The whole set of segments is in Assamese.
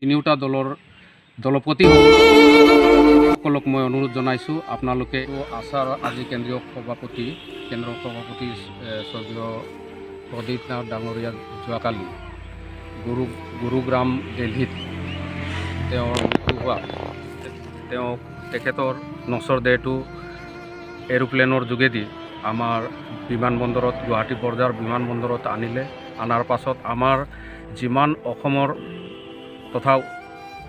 তিনিওটা দলৰ দলপতি সকলক মই অনুৰোধ জনাইছোঁ আপোনালোকে আশাৰ আজি কেন্দ্ৰীয় সভাপতি স্বৰ্গীয় প্ৰদীপ নাথ ডাঙৰীয়া যোৱাকালি গুৰুগ্ৰাম দিল্লীত তেওঁৰ মৃত্যু হোৱা তেখেতৰ নচৰ দেহটো এৰোপ্লেনৰ যোগেদি আমাৰ বিমানবন্দৰত গুৱাহাটী বৰঝাৰ বিমানবন্দৰত আনাৰ পাছত আমাৰ যিমান অসমৰ তথা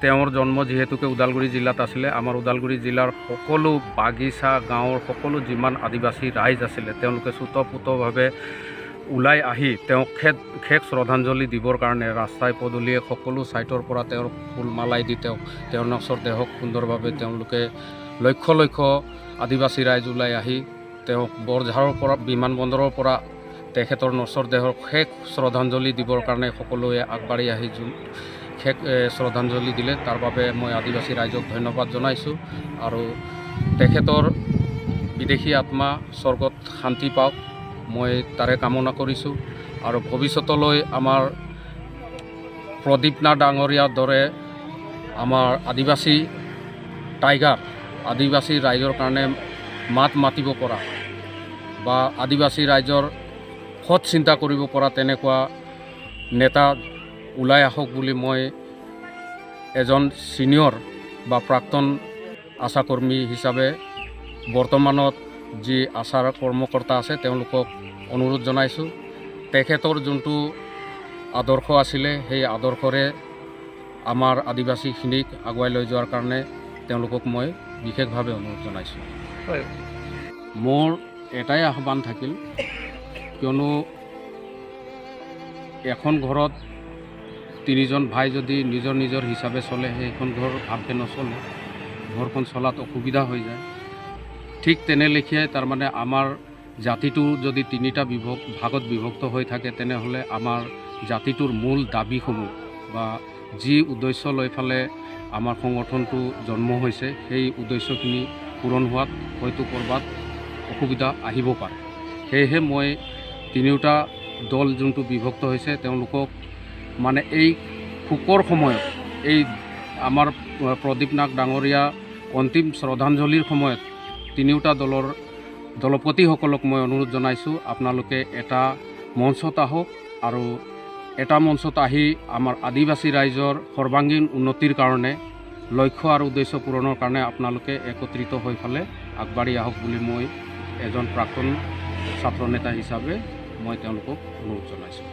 তেওঁৰ জন্ম যিহেতুকে ওদালগুৰি জিলাত আছিলে আমাৰ ওদালগুৰি জিলাৰ সকলো বাগিচা গাঁৱৰ সকলো যিমান আদিবাসী ৰাইজ আছিলে তেওঁলোকে স্বতঃস্ফূৰ্তভাৱে ওলাই আহি তেওঁক শেষ শ্ৰদ্ধাঞ্জলি দিবৰ কাৰণে ৰাস্তাই পদূলিয়ে সকলো ছাইটৰ পৰা তেওঁৰ ফুলমালাই দি তেওঁৰ নচৰ দেহক সুন্দৰভাৱে তেওঁলোকে লক্ষ লক্ষ আদিবাসী ৰাইজ ওলাই আহি তেওঁক বৰঝাৰৰ পৰা বিমানবন্দৰৰ পৰা তেখেতৰ নচৰ দেহক শেষ শ্ৰদ্ধাঞ্জলি দিবৰ কাৰণে সকলোৱে আগবাঢ়ি আহি শেষ শ্ৰদ্ধাঞ্জলি দিলে তাৰ বাবে মই আদিবাসী ৰাইজক ধন্যবাদ জনাইছোঁ আৰু তেখেতৰ বিদেশী আত্মা স্বৰ্গত শান্তি পাওক মই তাৰে কামনা কৰিছোঁ আৰু ভৱিষ্যতলৈ আমাৰ প্ৰদীপ নাথ ডাঙৰীয়াৰ দৰে আমাৰ আদিবাসী টাইগাৰ আদিবাসী ৰাইজৰ কাৰণে মাত মাতিব পৰা বা আদিবাসী ৰাইজৰ সৎ চিন্তা কৰিব পৰা তেনেকুৱা নেতা ওলাই আহক বুলি মই এজন ছিনিয়ৰ বা প্ৰাক্তন আশাকৰ্মী হিচাপে বৰ্তমানত যি আশাৰ কৰ্মকৰ্তা আছে তেওঁলোকক অনুৰোধ জনাইছোঁ তেখেতৰ যোনটো আদৰ্শ আছিলে সেই আদৰ্শৰে আমাৰ আদিবাসীখিনিক আগুৱাই লৈ যোৱাৰ কাৰণে তেওঁলোকক মই বিশেষভাৱে অনুৰোধ জনাইছোঁ হয় মোৰ এটাই আহ্বান থাকিল কিয়নো এখন ঘৰত তিনিজন ভাই যদি নিজৰ হিচাপে চলে সেইখন ঘৰ ভালকৈ নচলে ঘৰখন চলাত অসুবিধা হৈ যায় ঠিক তেনেলেখিয়াই তাৰমানে আমাৰ জাতিটো যদি তিনিটা ভাগত বিভক্ত হৈ থাকে তেনেহ'লে আমাৰ জাতিটোৰ মূল দাবীসমূহ বা যি উদ্দেশ্য লৈ ফালে আমাৰ সংগঠনটো জন্ম হৈছে সেই উদ্দেশ্যখিনি পূৰণ হোৱাত হয়তো ক'ৰবাত অসুবিধা আহিব পাৰে সেয়েহে মই তিনিওটা দল যোনটো বিভক্ত হৈছে তেওঁলোকক মানে এই শোকৰ সময়ত এই আমাৰ প্ৰদীপ নাথ ডাঙৰীয়া অন্তিম শ্ৰদ্ধাঞ্জলিৰ সময়ত তিনিওটা দলৰ দলপতিসকলক মই অনুৰোধ জনাইছোঁ আপোনালোকে এটা মঞ্চত আহক আৰু এটা মঞ্চত আহি আমাৰ আদিবাসী ৰাইজৰ সৰ্বাংগীন উন্নতিৰ কাৰণে লক্ষ্য আৰু উদ্দেশ্য পূৰণৰ কাৰণে আপোনালোকে একত্ৰিত হৈ ফালে আগবাঢ়ি আহক বুলি মই এজন প্ৰাক্তন ছাত্ৰ নেতা হিচাপে মই তেওঁলোকক অনুৰোধ জনাইছোঁ।